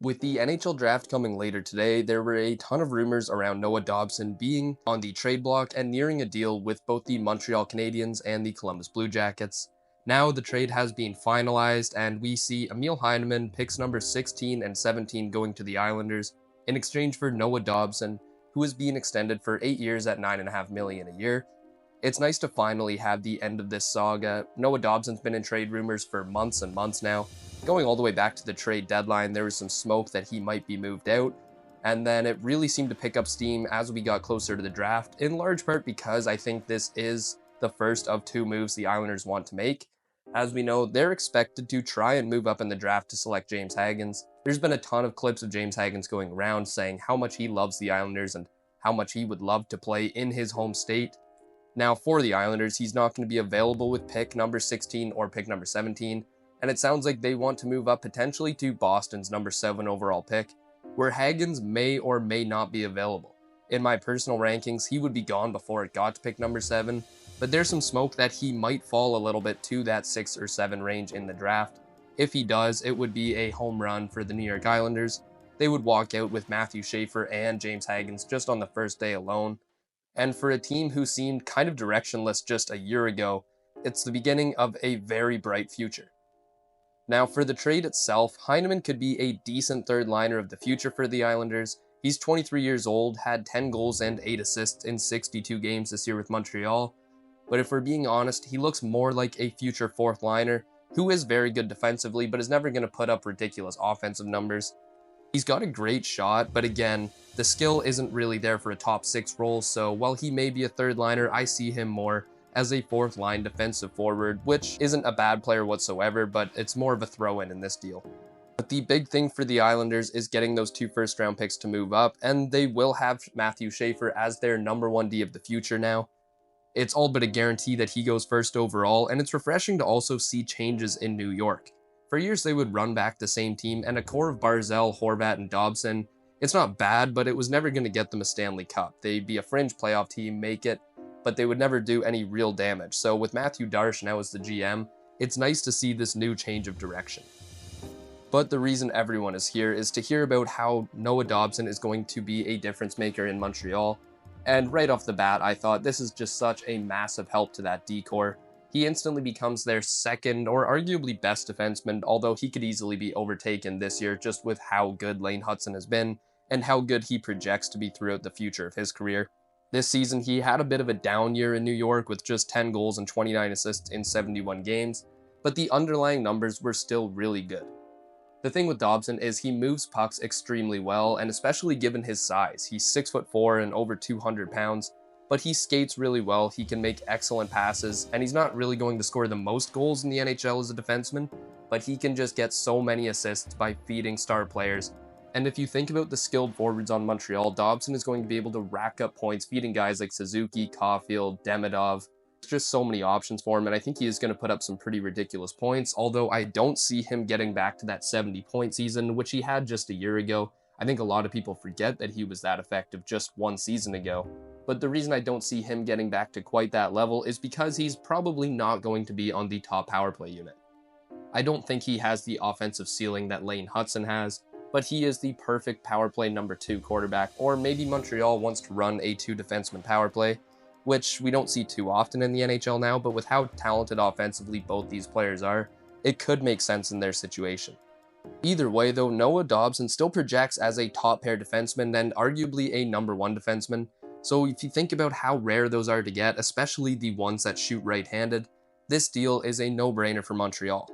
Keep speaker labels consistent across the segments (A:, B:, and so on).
A: With the NHL Draft coming later today, there were a ton of rumors around Noah Dobson being on the trade block and nearing a deal with both the Montreal Canadiens and the Columbus Blue Jackets. Now the trade has been finalized, and we see Emil Heineman, picks number 16 and 17, going to the Islanders in exchange for Noah Dobson, who is being extended for 8 years at $9.5 million a year. It's nice to finally have the end of this saga. Noah Dobson's been in trade rumors for months and months now. Going all the way back to the trade deadline, there was some smoke that he might be moved out, and then it really seemed to pick up steam as we got closer to the draft, in large part because I think this is the first of two moves the Islanders want to make. As we know, they're expected to try and move up in the draft to select James Hagens. There's been a ton of clips of James Hagens going around saying how much he loves the Islanders and how much he would love to play in his home state. Now, for the Islanders, he's not going to be available with pick number 16 or pick number 17, and it sounds like they want to move up potentially to Boston's number 7 overall pick, where Hagens may or may not be available. In my personal rankings, he would be gone before it got to pick number 7, but there's some smoke that he might fall a little bit to that 6 or 7 range in the draft. If he does, it would be a home run for the New York Islanders. They would walk out with Matthew Schaefer and James Hagens just on the first day alone. And for a team who seemed kind of directionless just a year ago, it's the beginning of a very bright future. Now, for the trade itself, Heineman could be a decent third liner of the future for the Islanders. He's 23 years old, had 10 goals and 8 assists in 62 games this year with Montreal. But if we're being honest, he looks more like a future fourth liner who is very good defensively, but is never going to put up ridiculous offensive numbers. He's got a great shot, but again, the skill isn't really there for a top 6 role, so while he may be a third liner, I see him more as a fourth line defensive forward, which isn't a bad player whatsoever, but it's more of a throw-in in this deal. But the big thing for the Islanders is getting those 2 first-round picks to move up, and they will have Matthew Schaefer as their number 1 D of the future now. It's all but a guarantee that he goes first overall, and it's refreshing to also see changes in New York. For years, they would run back the same team, and a core of Barzal, Horvat, and Dobson, it's not bad, but it was never going to get them a Stanley Cup. They'd be a fringe playoff team, make it, but they would never do any real damage. So with Matthew Darche now as the GM, it's nice to see this new change of direction. But the reason everyone is here is to hear about how Noah Dobson is going to be a difference maker in Montreal. And right off the bat, I thought this is just such a massive help to that D-core. He instantly becomes their second or arguably best defenseman, although he could easily be overtaken this year just with how good Lane Hutson has been and how good he projects to be throughout the future of his career. This season, he had a bit of a down year in New York with just 10 goals and 29 assists in 71 games, but the underlying numbers were still really good. The thing with Dobson is he moves pucks extremely well, and especially given his size. He's 6'4" and over 200 pounds, but he skates really well, he can make excellent passes, and he's not really going to score the most goals in the NHL as a defenseman, but he can just get so many assists by feeding star players. And if you think about the skilled forwards on Montreal, Dobson is going to be able to rack up points feeding guys like Suzuki, Caulfield, Demidov. There's just so many options for him, and I think he is going to put up some pretty ridiculous points, although I don't see him getting back to that 70-point season, which he had just a year ago. I think a lot of people forget that he was that effective just one season ago. But the reason I don't see him getting back to quite that level is because he's probably not going to be on the top power play unit. I don't think he has the offensive ceiling that Lane Hutson has, but he is the perfect power play number 2 quarterback, or maybe Montreal wants to run a 2 defenseman power play, which we don't see too often in the NHL now, but with how talented offensively both these players are, it could make sense in their situation. Either way though, Noah Dobson still projects as a top pair defenseman and arguably a number 1 defenseman. So if you think about how rare those are to get, especially the ones that shoot right-handed, this deal is a no-brainer for Montreal.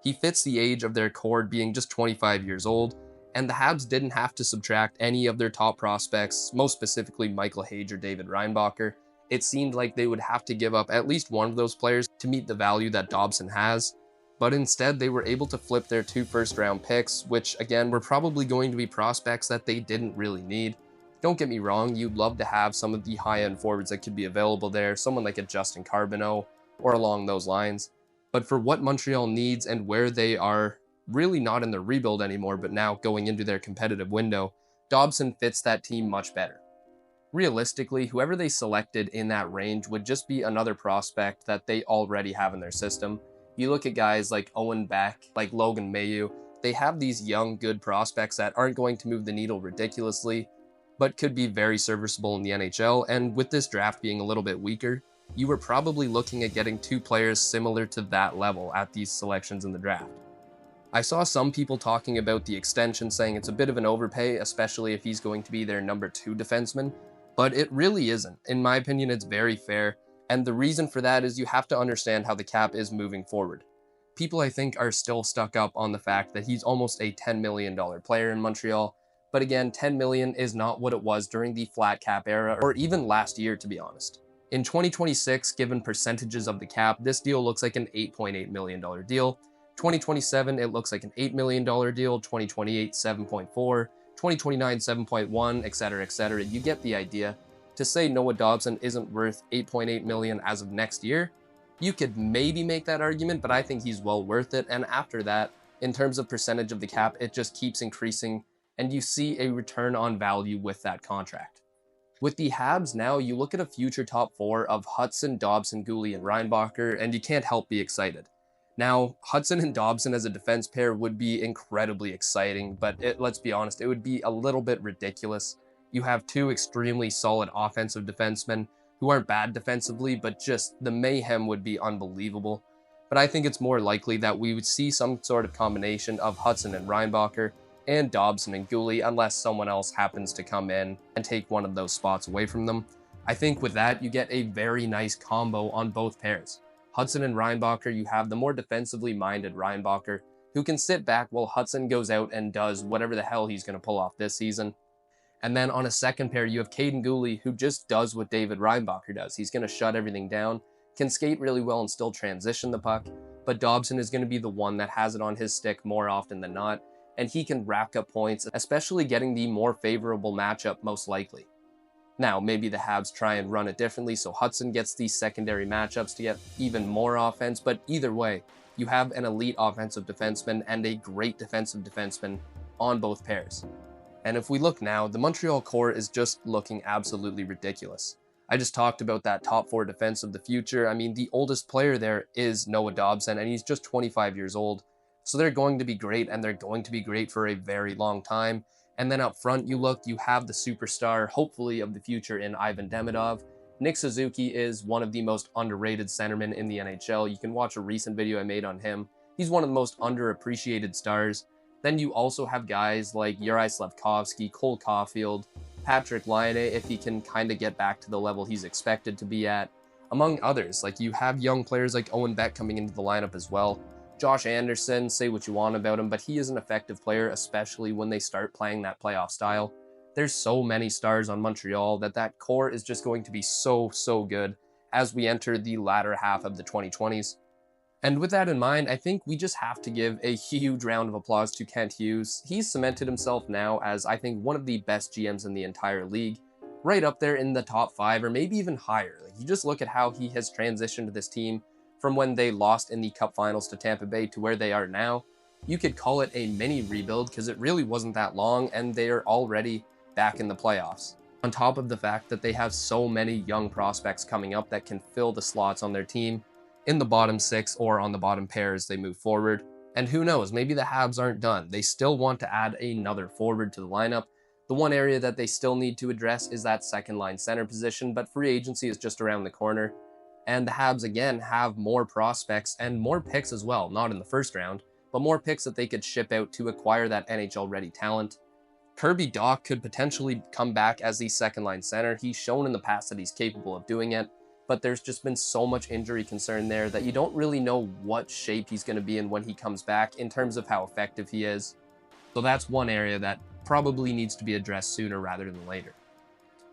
A: He fits the age of their core being just 25 years old, and the Habs didn't have to subtract any of their top prospects, most specifically Michael Hage or David Reinbacher. It seemed like they would have to give up at least one of those players to meet the value that Dobson has, but instead they were able to flip their 2 first-round picks, which again were probably going to be prospects that they didn't really need. Don't get me wrong, you'd love to have some of the high-end forwards that could be available there, someone like a Justin Carbonneau or along those lines. But for what Montreal needs and where they are really not in the rebuild anymore, but now going into their competitive window, Dobson fits that team much better. Realistically, whoever they selected in that range would just be another prospect that they already have in their system. You look at guys like Owen Beck, like Logan Mailloux, they have these young, good prospects that aren't going to move the needle ridiculously, but could be very serviceable in the NHL, and with this draft being a little bit weaker, you were probably looking at getting 2 players similar to that level at these selections in the draft. I saw some people talking about the extension, saying it's a bit of an overpay, especially if he's going to be their number 2 defenseman, but it really isn't. In my opinion, it's very fair, and the reason for that is you have to understand how the cap is moving forward. People, I think, are still stuck up on the fact that he's almost a $10 million player in Montreal, but again, $10 million is not what it was during the flat cap era, or even last year, to be honest. In 2026, given percentages of the cap, this deal looks like an $8.8 million deal. 2027, it looks like an $8 million deal. 2028, 7.4. 2029, 7.1, etc., etc. You get the idea. To say Noah Dobson isn't worth $8.8 million as of next year, you could maybe make that argument, but I think he's well worth it. And after that, in terms of percentage of the cap, it just keeps increasing, and you see a return on value with that contract. With the Habs now, you look at a future top 4 of Hudson, Dobson, Guhle, and Reinbacher, and you can't help be excited. Now, Hudson and Dobson as a defense pair would be incredibly exciting, but let's be honest, it would be a little bit ridiculous. You have 2 extremely solid offensive defensemen who aren't bad defensively, but just the mayhem would be unbelievable. But I think it's more likely that we would see some sort of combination of Hudson and Reinbacher and Dobson and Guhle, unless someone else happens to come in and take one of those spots away from them. I think with that, you get a very nice combo on both pairs. Hudson and Reinbacher, you have the more defensively minded Reinbacher, who can sit back while Hudson goes out and does whatever the hell he's going to pull off this season. And then on a second pair, you have Caden Guhle, who just does what David Reinbacher does. He's going to shut everything down, can skate really well and still transition the puck, but Dobson is going to be the one that has it on his stick more often than not, and he can rack up points, especially getting the more favorable matchup most likely. Now, maybe the Habs try and run it differently, so Hudson gets these secondary matchups to get even more offense, but either way, you have an elite offensive defenseman and a great defensive defenseman on both pairs. And if we look now, the Montreal core is just looking absolutely ridiculous. I just talked about that top 4 defense of the future. I mean, the oldest player there is Noah Dobson, and he's just 25 years old. So they're going to be great, and they're going to be great for a very long time. And then up front, you have the superstar, hopefully, of the future in Ivan Demidov. Nick Suzuki is one of the most underrated centermen in the NHL. You can watch a recent video I made on him. He's one of the most underappreciated stars. Then you also have guys like Juraj Slafkovsky, Cole Caulfield, Patrick Laine, if he can kind of get back to the level he's expected to be at, among others. Like, you have young players like Owen Beck coming into the lineup as well. Josh Anderson, say what you want about him, but he is an effective player, especially when they start playing that playoff style. There's so many stars on Montreal that core is just going to be so good as we enter the latter half of the 2020s. And with that in mind, I think we just have to give a huge round of applause to Kent Hughes. He's cemented himself now as, I think, one of the best GMs in the entire league, right up there in the top 5 or maybe even higher. Like, you just look at how he has transitioned this team from when they lost in the Cup Finals to Tampa Bay to where they are now. You could call it a mini rebuild because it really wasn't that long, and they are already back in the playoffs. On top of the fact that they have so many young prospects coming up that can fill the slots on their team in the bottom 6 or on the bottom pair as they move forward. And who knows, maybe the Habs aren't done. They still want to add another forward to the lineup. The one area that they still need to address is that second line center position, but free agency is just around the corner. And the Habs, again, have more prospects and more picks as well, not in the first round, but more picks that they could ship out to acquire that NHL-ready talent. Kirby Dach could potentially come back as the second-line center. He's shown in the past that he's capable of doing it, but there's just been so much injury concern there that you don't really know what shape he's going to be in when he comes back in terms of how effective he is. So that's one area that probably needs to be addressed sooner rather than later.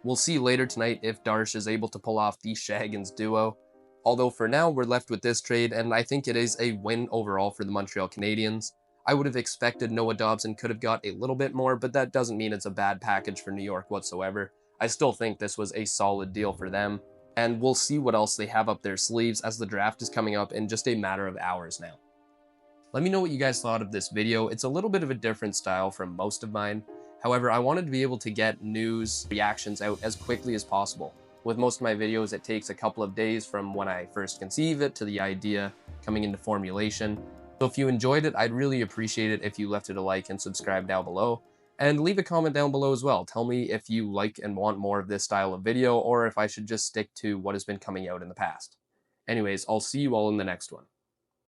A: We'll see later tonight if Darsh is able to pull off the Shaggins duo. Although for now, we're left with this trade, and I think it is a win overall for the Montreal Canadiens. I would have expected Noah Dobson could have got a little bit more, but that doesn't mean it's a bad package for New York whatsoever. I still think this was a solid deal for them, and we'll see what else they have up their sleeves as the draft is coming up in just a matter of hours now. Let me know what you guys thought of this video. It's a little bit of a different style from most of mine. However, I wanted to be able to get news reactions out as quickly as possible. With most of my videos, it takes a couple of days from when I first conceive it to the idea coming into formulation. So if you enjoyed it, I'd really appreciate it if you left it a like and subscribe down below. And leave a comment down below as well. Tell me if you like and want more of this style of video, or if I should just stick to what has been coming out in the past. Anyways, I'll see you all in the next one.